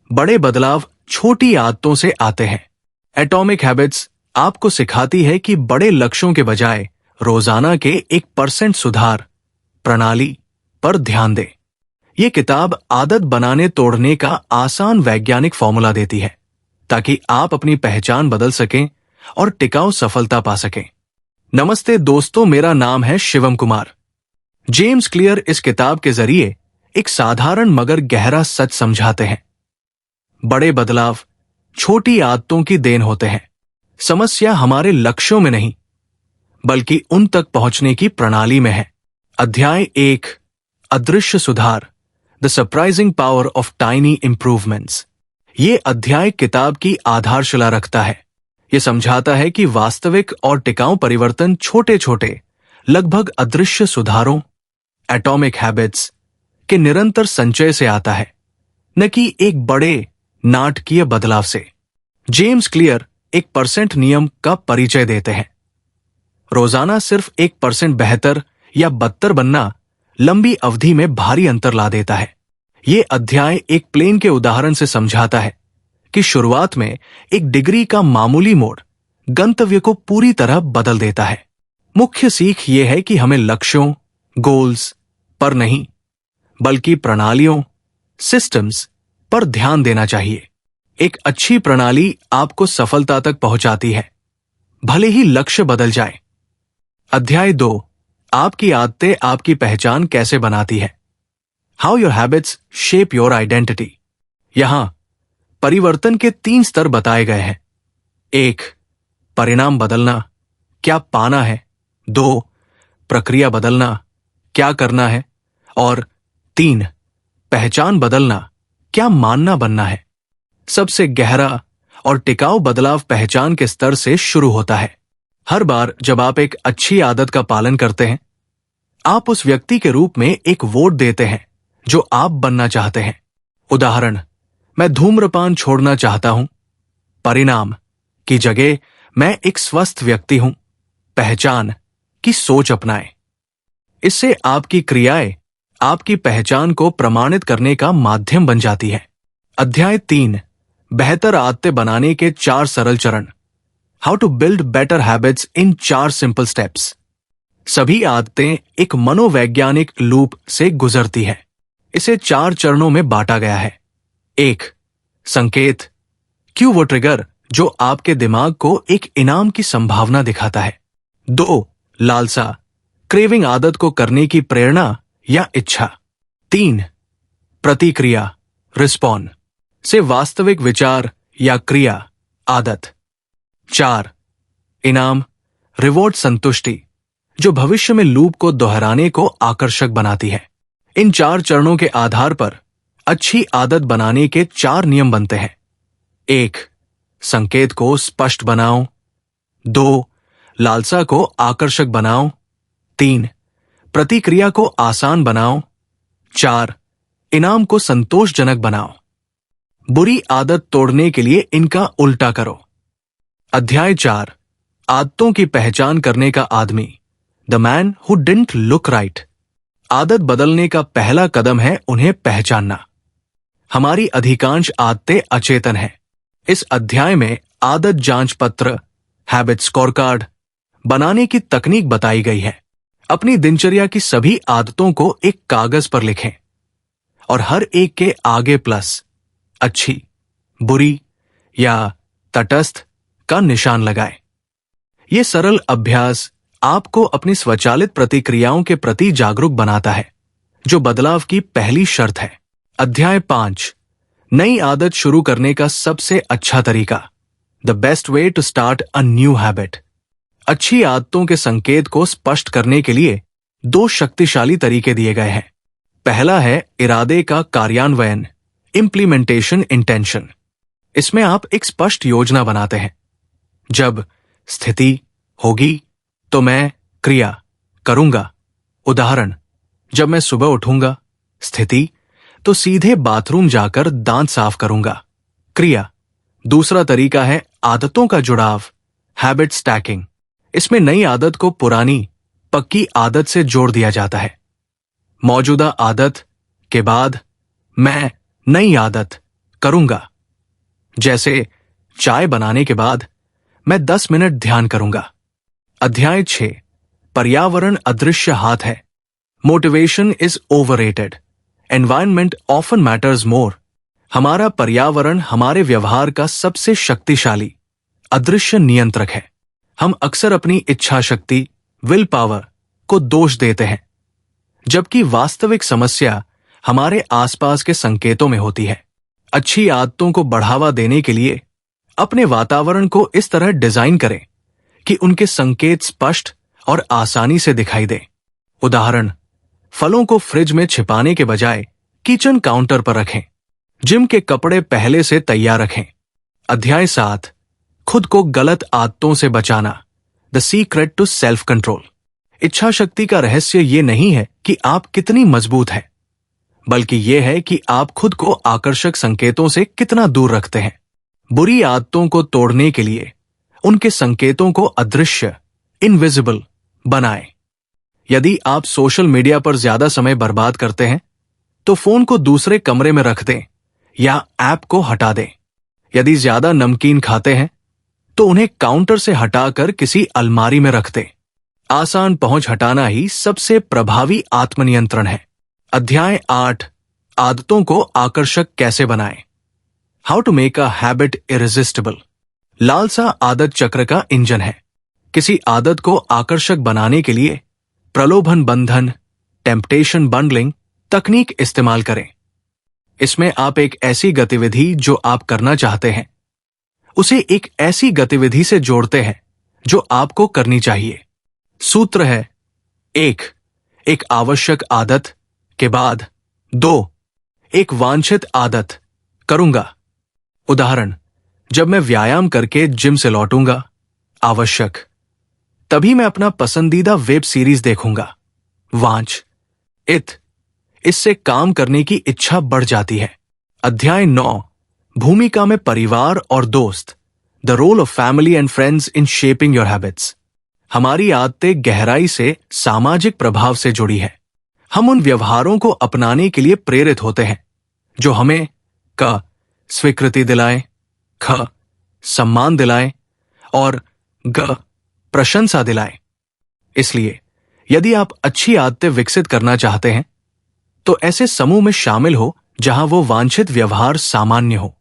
बड़े बदलाव छोटी आदतों से आते हैं। एटॉमिक हैबिट्स आपको सिखाती है कि बड़े लक्ष्यों के बजाय रोजाना के 1% सुधार प्रणाली पर ध्यान दें। ये किताब आदत बनाने तोड़ने का आसान वैज्ञानिक फॉर्मूला देती है ताकि आप अपनी पहचान बदल सकें और टिकाऊ सफलता पा सकें। नमस्ते दोस्तों, मेरा नाम है शिवम कुमार। जेम्स क्लियर इस किताब के जरिए एक साधारण मगर गहरा सच समझाते हैं। बड़े बदलाव छोटी आदतों की देन होते हैं। समस्या हमारे लक्ष्यों में नहीं बल्कि उन तक पहुंचने की प्रणाली में है। अध्याय 1, अदृश्य सुधार, the surprising power of tiny improvements. ये अध्याय किताब की आधारशिला रखता है। ये समझाता है कि वास्तविक और टिकाऊ परिवर्तन छोटे छोटे लगभग अदृश्य सुधारों एटॉमिक हैबिट्स के निरंतर संचय से आता है, न कि एक बड़े नाटकीय बदलाव से। जेम्स क्लियर 1% नियम का परिचय देते हैं। रोजाना सिर्फ 1% बेहतर या बदतर बनना लंबी अवधि में भारी अंतर ला देता है। ये अध्याय एक प्लेन के उदाहरण से समझाता है कि शुरुआत में 1 डिग्री का मामूली मोड़ गंतव्य को पूरी तरह बदल देता है। मुख्य सीख ये है कि हमें लक्ष्यों गोल्स पर नहीं बल्कि प्रणालियों सिस्टम्स पर ध्यान देना चाहिए। एक अच्छी प्रणाली आपको सफलता तक पहुंचाती है, भले ही लक्ष्य बदल जाए। अध्याय 2, आपकी आदतें आपकी पहचान कैसे बनाती है। How your habits shape your identity. यहां परिवर्तन के 3 स्तर बताए गए हैं। 1, परिणाम बदलना, क्या पाना है। 2, प्रक्रिया बदलना, क्या करना है। और 3, पहचान बदलना, क्या मानना बनना है। सबसे गहरा और टिकाऊ बदलाव पहचान के स्तर से शुरू होता है। हर बार जब आप एक अच्छी आदत का पालन करते हैं, आप उस व्यक्ति के रूप में एक वोट देते हैं जो आप बनना चाहते हैं। उदाहरण, मैं धूम्रपान छोड़ना चाहता हूं। परिणाम की जगह मैं एक स्वस्थ व्यक्ति हूं। पहचान की सोच अपनाएं। इससे आपकी क्रियाएं आपकी पहचान को प्रमाणित करने का माध्यम बन जाती है। अध्याय 3, बेहतर आदतें बनाने के 4 सरल चरण। How to build better habits in 4 simple steps. सभी आदतें एक मनोवैज्ञानिक लूप से गुजरती है। इसे 4 चरणों में बांटा गया है। 1, संकेत, क्यों वो ट्रिगर जो आपके दिमाग को एक इनाम की संभावना दिखाता है। 2, लालसा, क्रेविंग, आदत को करने की प्रेरणा या इच्छा। 3, प्रतिक्रिया, रिस्पॉन्ड, से वास्तविक विचार या क्रिया, आदत। 4, इनाम, रिवॉर्ड, संतुष्टि, जो भविष्य में लूप को दोहराने को आकर्षक बनाती है। इन 4 चरणों के आधार पर अच्छी आदत बनाने के 4 नियम बनते हैं। 1, संकेत को स्पष्ट बनाओ। 2, लालसा को आकर्षक बनाओ। 3, प्रतिक्रिया को आसान बनाओ। 4, इनाम को संतोषजनक बनाओ। बुरी आदत तोड़ने के लिए इनका उल्टा करो। अध्याय 4, आदतों की पहचान करने का आदमी, the man who didn't look right. आदत बदलने का पहला कदम है उन्हें पहचानना। हमारी अधिकांश आदतें अचेतन हैं। इस अध्याय में आदत जांच पत्र, हैबिट स्कोरकार्ड बनाने की तकनीक बताई गई है। अपनी दिनचर्या की सभी आदतों को एक कागज पर लिखें और हर एक के आगे प्लस, अच्छी, बुरी या तटस्थ का निशान लगाएं। यह सरल अभ्यास आपको अपनी स्वचालित प्रतिक्रियाओं के प्रति जागरूक बनाता है, जो बदलाव की पहली शर्त है। अध्याय 5, नई आदत शुरू करने का सबसे अच्छा तरीका, the best way to start a new habit. अच्छी आदतों के संकेत को स्पष्ट करने के लिए 2 शक्तिशाली तरीके दिए गए हैं। पहला है इरादे का कार्यान्वयन, इम्प्लीमेंटेशन इंटेंशन। इसमें आप एक स्पष्ट योजना बनाते हैं। जब स्थिति होगी तो मैं क्रिया करूंगा। उदाहरण, जब मैं सुबह उठूंगा। स्थिति, तो सीधे बाथरूम जाकर दांत साफ करूंगा। क्रिया, दूसरा तरीका है आदतों का जुड़ाव, हैबिट स्टैकिंग। इसमें नई आदत को पुरानी पक्की आदत से जोड़ दिया जाता है। मौजूदा आदत के बाद मैं नई आदत करूंगा। जैसे चाय बनाने के बाद मैं 10 मिनट ध्यान करूंगा। अध्याय 6, पर्यावरण अदृश्य हाथ है। Motivation is overrated, environment often matters more. हमारा पर्यावरण हमारे व्यवहार का सबसे शक्तिशाली अदृश्य नियंत्रक है। हम अक्सर अपनी इच्छा शक्ति, विल पावर को दोष देते हैं, जबकि वास्तविक समस्या हमारे आसपास के संकेतों में होती है। अच्छी आदतों को बढ़ावा देने के लिए अपने वातावरण को इस तरह डिजाइन करें कि उनके संकेत स्पष्ट और आसानी से दिखाई दे। उदाहरण, फलों को फ्रिज में छिपाने के बजाय किचन काउंटर पर रखें। जिम के कपड़े पहले से तैयार रखें। अध्याय 7, खुद को गलत आदतों से बचाना, the secret to self control. इच्छा शक्ति का रहस्य ये नहीं है कि आप कितनी मजबूत हैं, बल्कि यह है कि आप खुद को आकर्षक संकेतों से कितना दूर रखते हैं। बुरी आदतों को तोड़ने के लिए उनके संकेतों को अदृश्य, इनविजिबल बनाएं। यदि आप सोशल मीडिया पर ज्यादा समय बर्बाद करते हैं, तो फोन को दूसरे कमरे में रख दें या ऐप को हटा दें। यदि ज्यादा नमकीन खाते हैं, तो उन्हें काउंटर से हटाकर किसी अलमारी में रख दें। आसान पहुंच हटाना ही सबसे प्रभावी आत्मनियंत्रण है। अध्याय 8, आदतों को आकर्षक कैसे बनाएं, how to make a habit irresistible. लालसा आदत चक्र का इंजन है। किसी आदत को आकर्षक बनाने के लिए प्रलोभन बंधन, टेम्पटेशन बंडलिंग तकनीक इस्तेमाल करें। इसमें आप एक ऐसी गतिविधि जो आप करना चाहते हैं, उसे एक ऐसी गतिविधि से जोड़ते हैं जो आपको करनी चाहिए। सूत्र है 1, एक आवश्यक आदत के बाद 2, एक वांछित आदत करूंगा। उदाहरण, जब मैं व्यायाम करके जिम से लौटूंगा, आवश्यक, तभी मैं अपना पसंदीदा वेब सीरीज देखूंगा। वांछित, इससे काम करने की इच्छा बढ़ जाती है। अध्याय 9, भूमिका में परिवार और दोस्त, the role of family and friends in shaping your habits. हमारी आदतें गहराई से सामाजिक प्रभाव से जुड़ी है। हम उन व्यवहारों को अपनाने के लिए प्रेरित होते हैं जो हमें क स्वीकृति दिलाएं, ख सम्मान दिलाएं और ग प्रशंसा दिलाएं। इसलिए यदि आप अच्छी आदतें विकसित करना चाहते हैं, तो ऐसे समूह में शामिल हो जहां वो वांछित व्यवहार सामान्य हो।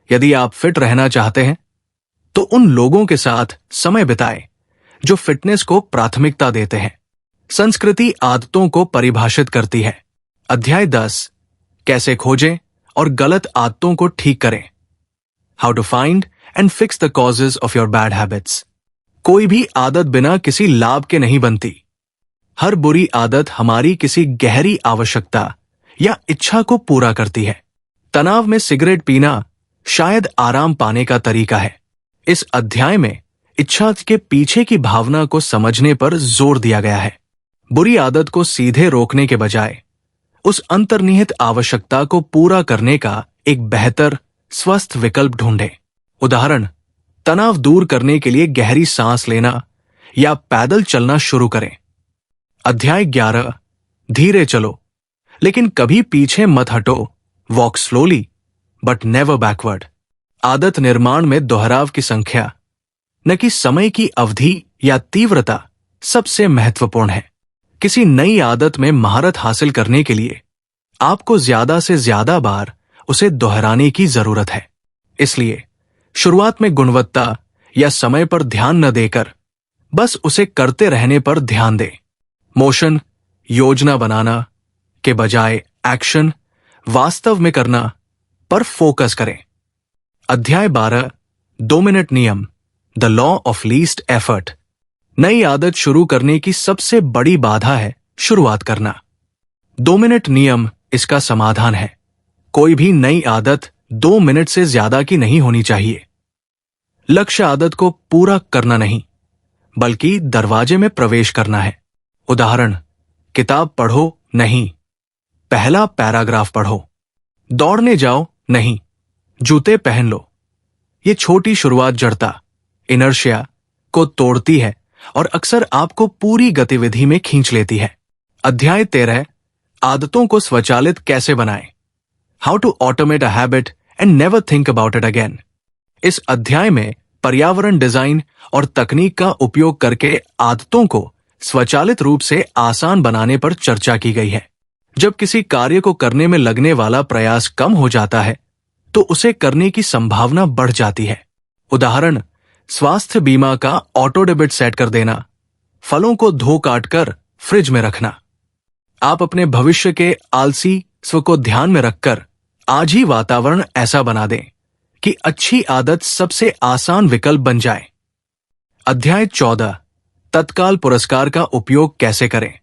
यदि आप फिट रहना चाहते हैं, तो उन लोगों के साथ समय बिताएं जो फिटनेस को प्राथमिकता देते हैं। संस्कृति आदतों को परिभाषित करती है। अध्याय 10, कैसे खोजें और गलत आदतों को ठीक करें, how to find and fix the causes of your bad habits. कोई भी आदत बिना किसी लाभ के नहीं बनती। हर बुरी आदत हमारी किसी गहरी आवश्यकता या इच्छा को पूरा करती है। तनाव में सिगरेट पीना शायद आराम पाने का तरीका है। इस अध्याय में इच्छा के पीछे की भावना को समझने पर जोर दिया गया है। बुरी आदत को सीधे रोकने के बजाय उस अंतर्निहित आवश्यकता को पूरा करने का एक बेहतर, स्वस्थ विकल्प ढूंढें। उदाहरण, तनाव दूर करने के लिए गहरी सांस लेना या पैदल चलना शुरू करें। अध्याय 11, धीरे चलो लेकिन कभी पीछे मत हटो, walk slowly but never backward. आदत निर्माण में दोहराव की संख्या, न कि समय की अवधि या तीव्रता, सबसे महत्वपूर्ण है। किसी नई आदत में महारत हासिल करने के लिए आपको ज्यादा से ज्यादा बार उसे दोहराने की जरूरत है। इसलिए शुरुआत में गुणवत्ता या समय पर ध्यान न देकर बस उसे करते रहने पर ध्यान दें। मोशन, योजना बनाना के बजाय एक्शन, वास्तव में करना पर फोकस करें। अध्याय 12, 2 मिनट नियम, the law of least effort. नई आदत शुरू करने की सबसे बड़ी बाधा है शुरुआत करना। 2 मिनट नियम इसका समाधान है। कोई भी नई आदत 2 मिनट से ज्यादा की नहीं होनी चाहिए। लक्ष्य आदत को पूरा करना नहीं, बल्कि दरवाजे में प्रवेश करना है। उदाहरण, किताब पढ़ो नहीं, पहला पैराग्राफ पढ़ो। दौड़ने जाओ नहीं, जूते पहन लो। ये छोटी शुरुआत जड़ता, इनर्शिया को तोड़ती है और अक्सर आपको पूरी गतिविधि में खींच लेती है। अध्याय 13, आदतों को स्वचालित कैसे बनाएं, how to automate a habit and never think about it again. इस अध्याय में पर्यावरण डिजाइन और तकनीक का उपयोग करके आदतों को स्वचालित रूप से आसान बनाने पर चर्चा की गई है। जब किसी कार्य को करने में लगने वाला प्रयास कम हो जाता है तो उसे करने की संभावना बढ़ जाती है। उदाहरण, स्वास्थ्य बीमा का ऑटो डेबिट सेट कर देना, फलों को धो काट कर फ्रिज में रखना। आप अपने भविष्य के आलसी स्व को ध्यान में रखकर आज ही वातावरण ऐसा बना दें कि अच्छी आदत सबसे आसान विकल्प बन जाए। अध्याय 14, तत्काल पुरस्कार का उपयोग कैसे करें।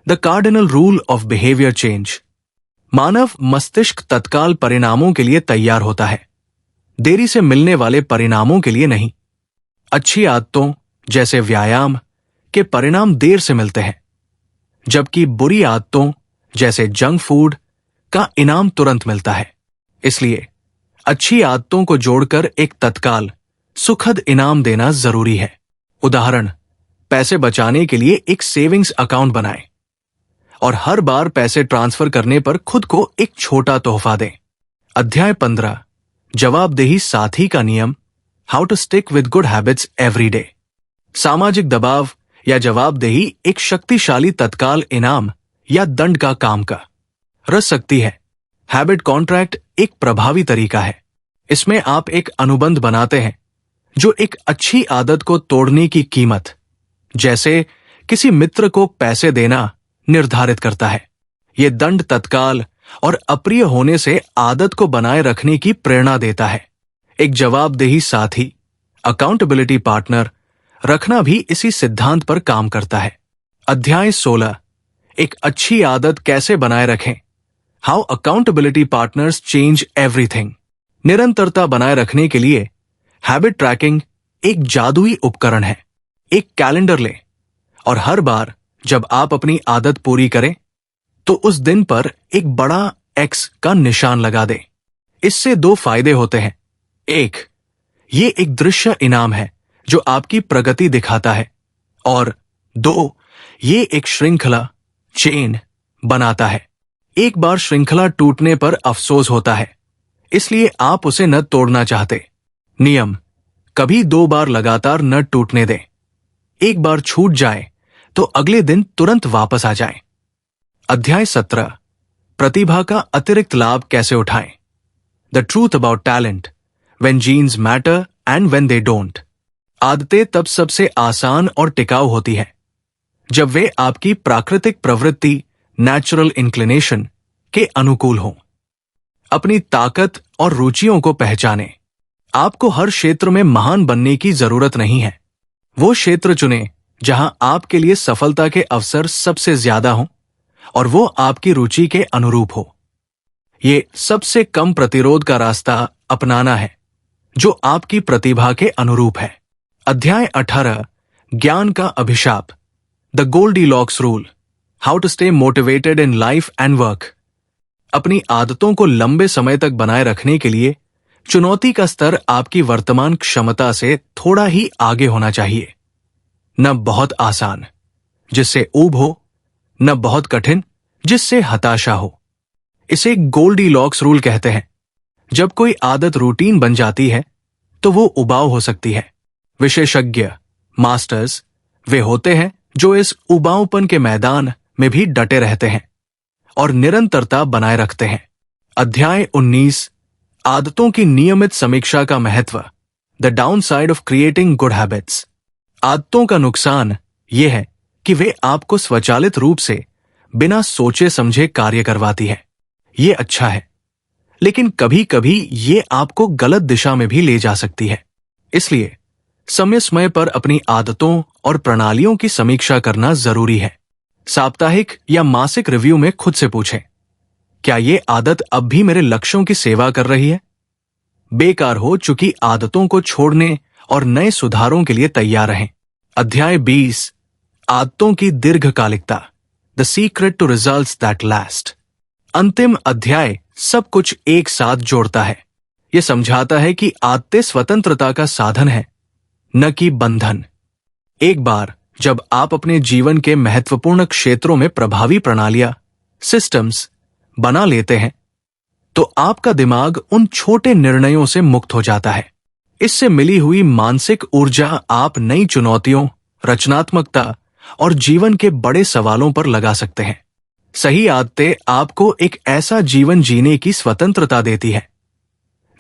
The cardinal rule of behaviour change. मानव मस्तिष्क तत्काल परिणामों के लिए तैयार होता है, देरी से मिलने वाले परिणामों के लिए नहीं। अच्छी आदतों जैसे व्यायाम के परिणाम देर से मिलते हैं, जबकि बुरी आदतों जैसे जंक फूड का इनाम तुरंत मिलता है। इसलिए अच्छी आदतों को जोड़कर एक तत्काल सुखद इनाम देना जरूरी है। उदाहरण, पैसे बचाने के लिए एक सेविंग्स अकाउंट बनाएं और हर बार पैसे ट्रांसफर करने पर खुद को एक छोटा तोहफा दें। अध्याय 15, जवाबदेही साथी का नियम। How to stick with good habits every day. सामाजिक दबाव या जवाबदेही एक शक्तिशाली तत्काल इनाम या दंड का काम का रच सकती है। हैबिट कॉन्ट्रैक्ट एक प्रभावी तरीका है। इसमें आप एक अनुबंध बनाते हैं जो एक अच्छी आदत को तोड़ने की कीमत, जैसे किसी मित्र को पैसे देना, निर्धारित करता है। यह दंड तत्काल और अप्रिय होने से आदत को बनाए रखने की प्रेरणा देता है। एक जवाबदेही साथी, अकाउंटेबिलिटी पार्टनर रखना भी इसी सिद्धांत पर काम करता है। अध्याय 16, एक अच्छी आदत कैसे बनाए रखें। How accountability partners change everything. निरंतरता बनाए रखने के लिए हैबिट ट्रैकिंग एक जादुई उपकरण है। एक कैलेंडर लें और हर बार जब आप अपनी आदत पूरी करें तो उस दिन पर एक बड़ा एक्स का निशान लगा दें। इससे दो फायदे होते हैं। एक, ये एक दृश्य इनाम है जो आपकी प्रगति दिखाता है, और दो, ये एक श्रृंखला चेन बनाता है। एक बार श्रृंखला टूटने पर अफसोस होता है, इसलिए आप उसे न तोड़ना चाहते। नियम, कभी 2 बार लगातार न टूटने दें। एक बार छूट जाए तो अगले दिन तुरंत वापस आ जाएं। अध्याय 17, प्रतिभा का अतिरिक्त लाभ कैसे उठाएं। The truth about talent, when genes matter and when they don't. आदतें तब सबसे आसान और टिकाऊ होती हैं जब वे आपकी प्राकृतिक प्रवृत्ति, नेचुरल इंक्लिनेशन के अनुकूल हों। अपनी ताकत और रुचियों को पहचानें। आपको हर क्षेत्र में महान बनने की जरूरत नहीं है। वो क्षेत्र चुनें जहां आपके लिए सफलता के अवसर सबसे ज्यादा हों और वो आपकी रुचि के अनुरूप हो। ये सबसे कम प्रतिरोध का रास्ता अपनाना है जो आपकी प्रतिभा के अनुरूप है। अध्याय 18, ज्ञान का अभिशाप। The Goldilocks rule, how to stay motivated in life and work. अपनी आदतों को लंबे समय तक बनाए रखने के लिए चुनौती का स्तर आपकी वर्तमान क्षमता से थोड़ा ही आगे होना चाहिए। न बहुत आसान जिससे ऊब हो, न बहुत कठिन जिससे हताशा हो। इसे गोल्डीलॉक्स रूल कहते हैं। जब कोई आदत रूटीन बन जाती है तो वो उबाऊ हो सकती है। विशेषज्ञ, मास्टर्स, वे होते हैं जो इस उबाऊपन के मैदान में भी डटे रहते हैं और निरंतरता बनाए रखते हैं। अध्याय 19, आदतों की नियमित समीक्षा का महत्व। The downside of creating good habits. आदतों का नुकसान यह है कि वे आपको स्वचालित रूप से बिना सोचे समझे कार्य करवाती है। ये अच्छा है, लेकिन कभी कभी ये आपको गलत दिशा में भी ले जा सकती है। इसलिए समय समय पर अपनी आदतों और प्रणालियों की समीक्षा करना जरूरी है। साप्ताहिक या मासिक रिव्यू में खुद से पूछें, क्या ये आदत अब भी मेरे लक्ष्यों की सेवा कर रही है? बेकार हो चुकी आदतों को छोड़ने और नए सुधारों के लिए तैयार रहें। अध्याय 20, आदतों की दीर्घकालिकता। The secret to results that last. अंतिम अध्याय सब कुछ एक साथ जोड़ता है। यह समझाता है कि आदतें स्वतंत्रता का साधन है, न कि बंधन। एक बार जब आप अपने जीवन के महत्वपूर्ण क्षेत्रों में प्रभावी प्रणालियां, सिस्टम्स बना लेते हैं, तो आपका दिमाग उन छोटे निर्णयों से मुक्त हो जाता है। इससे मिली हुई मानसिक ऊर्जा आप नई चुनौतियों, रचनात्मकता और जीवन के बड़े सवालों पर लगा सकते हैं। सही आदतें आपको एक ऐसा जीवन जीने की स्वतंत्रता देती है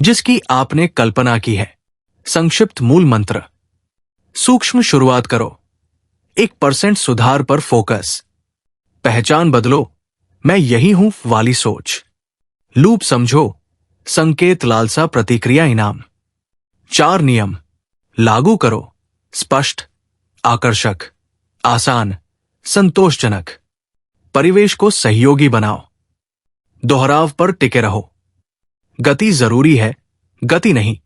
जिसकी आपने कल्पना की है। संक्षिप्त मूल मंत्र: सूक्ष्म शुरुआत करो, 1% सुधार पर फोकस, पहचान बदलो, मैं यही हूं वाली सोच, लूप समझो, संकेत लालसा प्रतिक्रिया इनाम। 4 नियम लागू करो: स्पष्ट, आकर्षक, आसान, संतोषजनक। परिवेश को सहयोगी बनाओ, दोहराव पर टिके रहो, गति जरूरी है, गति नहीं।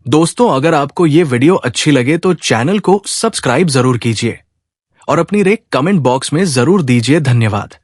दोस्तों, अगर आपको ये वीडियो अच्छी लगे तो चैनल को सब्सक्राइब जरूर कीजिए और अपनी राय कमेंट बॉक्स में जरूर दीजिए। धन्यवाद।